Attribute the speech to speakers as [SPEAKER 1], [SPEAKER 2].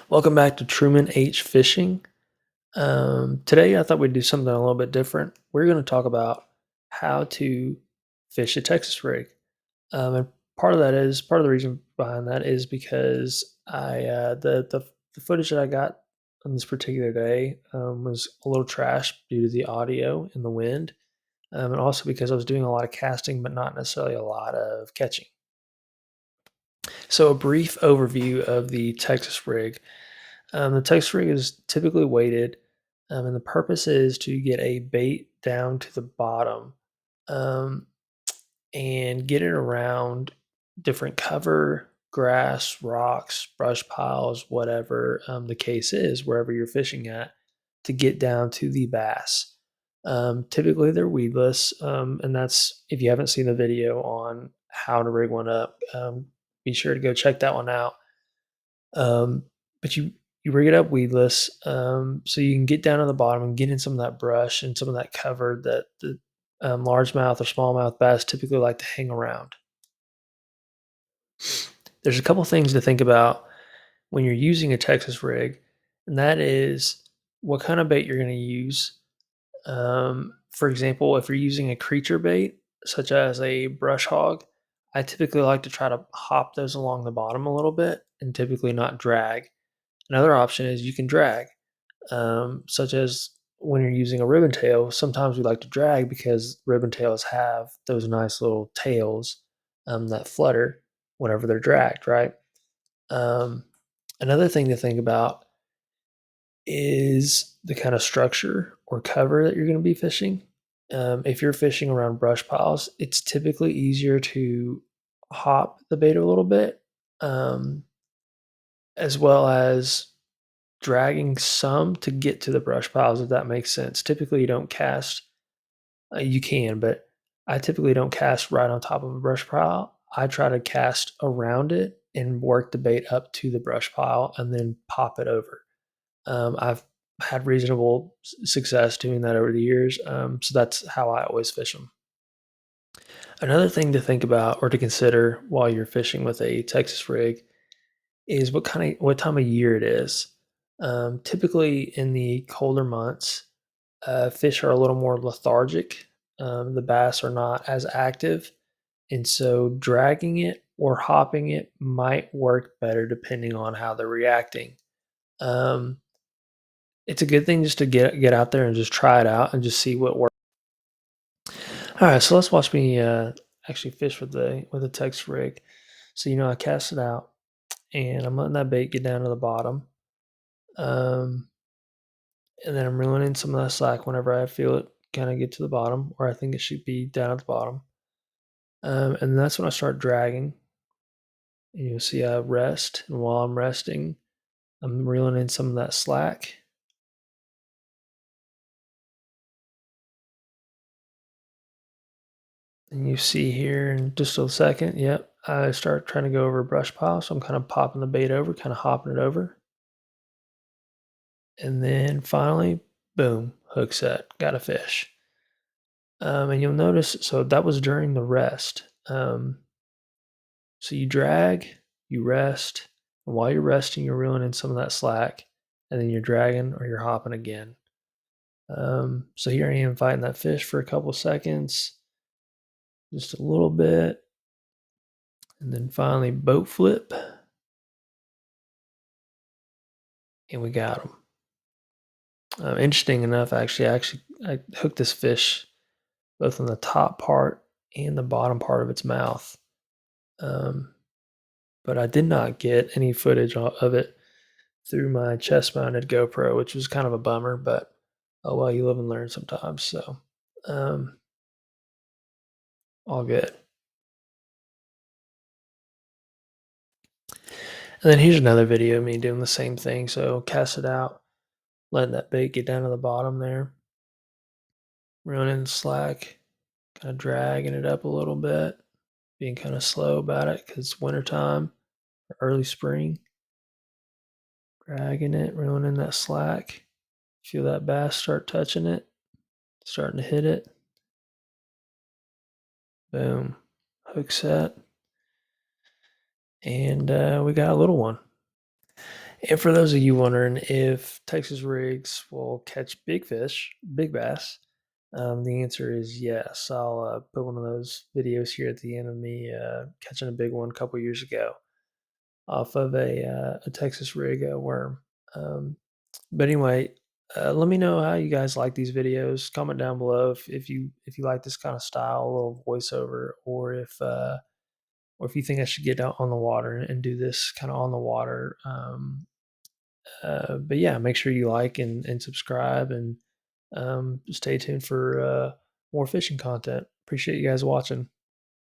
[SPEAKER 1] Welcome back to Truman H. Fishing. Today, I thought we'd do something a little bit different. We're going to talk about how to fish a Texas rig. And part of the reason behind that is because the footage that I got on this particular day was a little trash due to the audio and the wind, and also because I was doing a lot of casting, but not necessarily a lot of catching. So, a brief overview of the Texas rig. The Texas rig is typically weighted, and the purpose is to get a bait down to the bottom um, and get it around different cover, grass, rocks, brush piles, whatever the case is, wherever you're fishing at, to get down to the bass. Typically, they're weedless, and that's if you haven't seen the video on how to rig one up, be sure to go check that one out. Um, but you rig it up weedless, so you can get down to the bottom and get in some of that brush and some of that cover that the largemouth or smallmouth bass typically like to hang around. There's a couple things to think about when you're using a Texas rig, and that is what kind of bait you're going to use. For example, if you're using a creature bait, such as a brush hog, I typically like to try to hop those along the bottom a little bit and typically not drag. Another option is you can drag, such as when you're using a ribbon tail. Sometimes we like to drag because ribbon tails have those nice little tails that flutter whenever they're dragged, right? Um, Another thing to think about is the kind of structure or cover that you're going to be fishing. If you're fishing around brush piles, it's typically easier to hop the bait a little bit, um, as well as dragging some to get to the brush piles, if that makes sense. Typically, you don't cast, you can, but I typically don't cast right on top of a brush pile. I try to cast around it and work the bait up to the brush pile and then pop it over. I've had reasonable success doing that over the years, so that's how I always fish them. Another thing to think about or to consider while you're fishing with a Texas rig is what time of year it is. Typically, in the colder months, fish are a little more lethargic. The bass are not as active, and so dragging it or hopping it might work better depending on how they're reacting. Um, it's a good thing just to get out there and just try it out and just see what works. All right, so let's watch me actually fish with the Tex rig. So I cast it out and I'm letting that bait get down to the bottom. Um, and then I'm reeling in some of that slack whenever I feel it kind of get to the bottom, or I think it should be down at the bottom. And that's when I start dragging. And you'll see I rest, and while I'm resting, I'm reeling in some of that slack. And you see here in just a second, yep, I start trying to go over a brush pile, so I'm kind of popping the bait over, kind of hopping it over. And then finally, boom, hook set, got a fish. And you'll notice, so that was during the rest. So you drag, you rest, and while you're resting, you're reeling in some of that slack, and then you're dragging or you're hopping again. So here I am fighting that fish for a couple seconds, just a little bit, and then finally boat flip, and we got him. Interesting enough, I hooked this fish both on the top part and the bottom part of its mouth. Um, but I did not get any footage of it through my chest mounted GoPro, which was kind of a bummer, but oh well, you live and learn sometimes. So, um, all good. And then here's another video of me doing the same thing. So, cast it out, letting that bait get down to the bottom there, running slack, kind of dragging it up a little bit, being kind of slow about it because it's wintertime or early spring. Dragging it, reeling in that slack. Feel that bass start touching it, starting to hit it. Boom. Hook set. And we got a little one. And for those of you wondering if Texas rigs will catch big fish, big bass, the answer is yes. I'll put one of those videos here at the end of me catching a big one a couple years ago off of a Texas rig worm. Um, but anyway, let me know how you guys like these videos. Comment down below if you like this kind of style, a little voiceover, or if you think I should get out on the water and do this kind of on the water. But yeah, make sure you like and subscribe and stay tuned for more fishing content. Appreciate you guys watching.